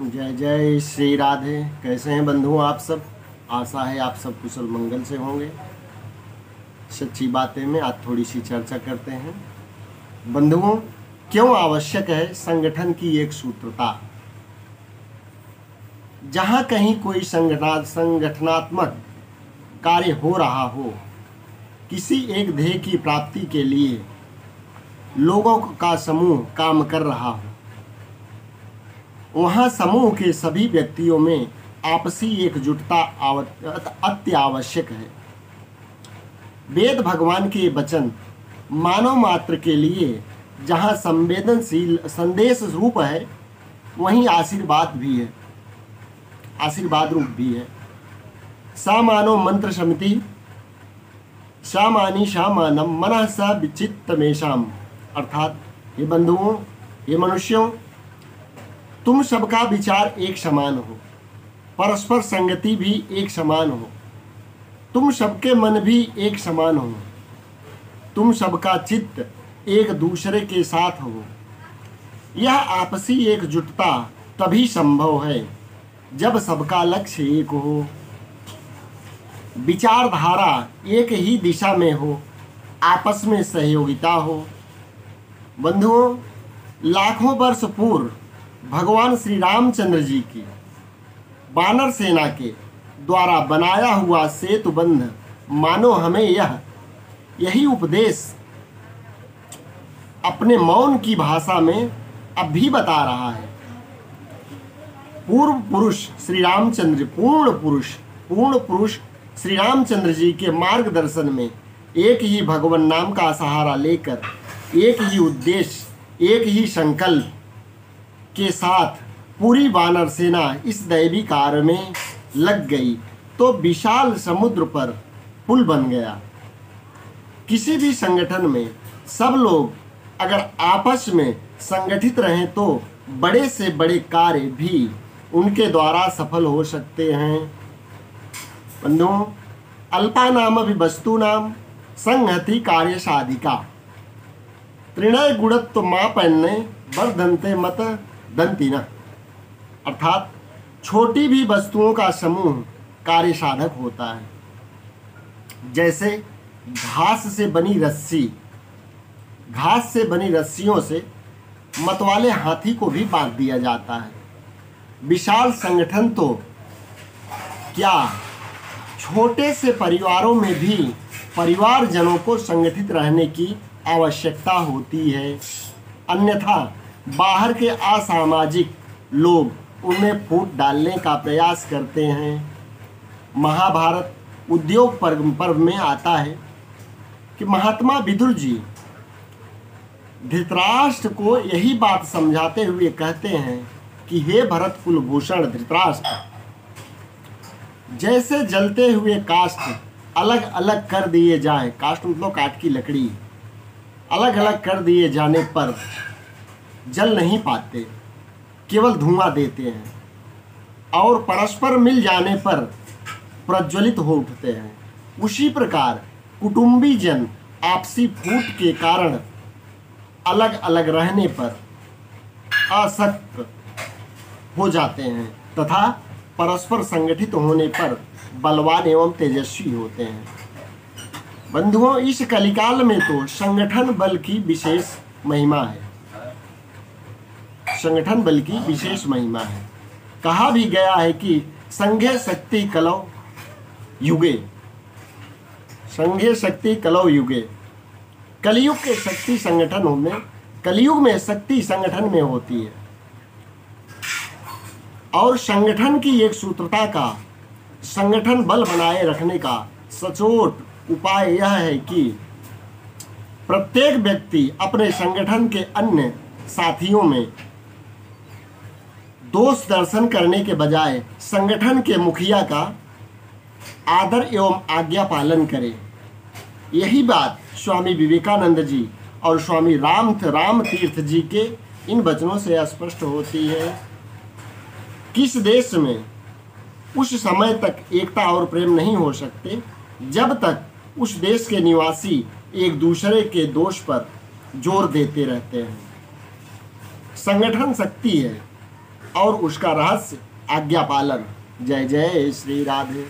जय जय श्री राधे। कैसे हैं बंधुओं आप सब? आशा है आप सब कुशल मंगल से होंगे। सच्ची बातें में आज थोड़ी सी चर्चा करते हैं। बंधुओं, क्यों आवश्यक है संगठन की एक सूत्रता? जहाँ कहीं कोई संगठनात्मक कार्य हो रहा हो, किसी एक ध्येय की प्राप्ति के लिए लोगों का समूह काम कर रहा हो, वहाँ समूह के सभी व्यक्तियों में आपसी एकजुटता अति आवश्यक है। वेद भगवान के वचन मानव मात्र के लिए जहाँ संवेदनशील संदेश रूप है, वहीं आशीर्वाद रूप भी है। सा मानो मंत्र समिति सामानी सामानम मनः स विचित्तमेषाम। अर्थात ये बंधुओं, ये मनुष्यों, तुम सबका विचार एक समान हो, परस्पर संगति भी एक समान हो, तुम सबके मन भी एक समान हो, तुम सबका चित्त एक दूसरे के साथ हो। यह आपसी एकजुटता तभी संभव है जब सबका लक्ष्य एक हो, विचारधारा एक ही दिशा में हो, आपस में सहयोगिता हो। बंधुओं, लाखों वर्ष पूर्व भगवान श्री रामचंद्र जी की वानर सेना के द्वारा बनाया हुआ सेतुबंध मानो हमें यही उपदेश अपने मौन की भाषा में अब भी बता रहा है। पूर्ण पुरुष श्री रामचंद्र जी के मार्गदर्शन में एक ही भगवान नाम का सहारा लेकर, एक ही उद्देश्य, एक ही संकल्प के साथ पूरी वानर सेना इस दैवी कार्य में लग गई तो विशाल समुद्र पर पुल बन गया। किसी भी संगठन में सब लोग अगर आपस में संगठित रहें तो बड़े से बड़े कार्य भी उनके द्वारा सफल हो सकते हैं। बंधुओं, अल्पा नाम वस्तूनाम संहति कार्य साधिका त्रिणय गुणत्व मापन्ने वर्धन्ते मत दंतिना। अर्थात छोटी भी वस्तुओं का समूह कार्य साधक होता है। जैसे घास से बनी रस्सियों से मतवाले हाथी को भी बांध दिया जाता है। विशाल संगठन तो क्या, छोटे से परिवारों में भी परिवारजनों को संगठित रहने की आवश्यकता होती है, अन्यथा बाहर के असामाजिक लोग उनमें फूट डालने का प्रयास करते हैं। महाभारत उद्योग पर्व में आता है कि महात्मा विदुर जी धृतराष्ट्र को यही बात समझाते हुए कहते हैं कि हे भरत कुलभूषण धृतराष्ट्र, जैसे जलते हुए काष्ठ अलग अलग कर दिए जाए, काष्ठ मतलब काठ की लकड़ी, अलग अलग कर दिए जाने पर जल नहीं पाते, केवल धुआं देते हैं, और परस्पर मिल जाने पर प्रज्वलित हो उठते हैं, उसी प्रकार कुटुंबी जन आपसी फूट के कारण अलग अलग रहने पर असक्त हो जाते हैं तथा परस्पर संगठित होने पर बलवान एवं तेजस्वी होते हैं। बंधुओं, इस कलिकाल में तो संगठन बल की विशेष महिमा है। संगठन बल की विशेष महिमा है। कहा भी गया है कि संघे शक्ति कलौ युगे, संघे शक्ति कलौ युगे। कलयुग के शक्ति संगठनों में, कलयुग में शक्ति संगठन में होती है। और संगठन की एक सूत्रता का, संगठन बल बनाए रखने का सचोट उपाय यह है कि प्रत्येक व्यक्ति अपने संगठन के अन्य साथियों में दोष दर्शन करने के बजाय संगठन के मुखिया का आदर एवं आज्ञा पालन करे। यही बात स्वामी विवेकानंद जी और स्वामी राम तीर्थ जी के इन वचनों से स्पष्ट होती है। किस देश में उस समय तक एकता और प्रेम नहीं हो सकते जब तक उस देश के निवासी एक दूसरे के दोष पर जोर देते रहते हैं। संगठन शक्ति है, और उसका रहस्य आज्ञा पालन। जय जय श्री राधे।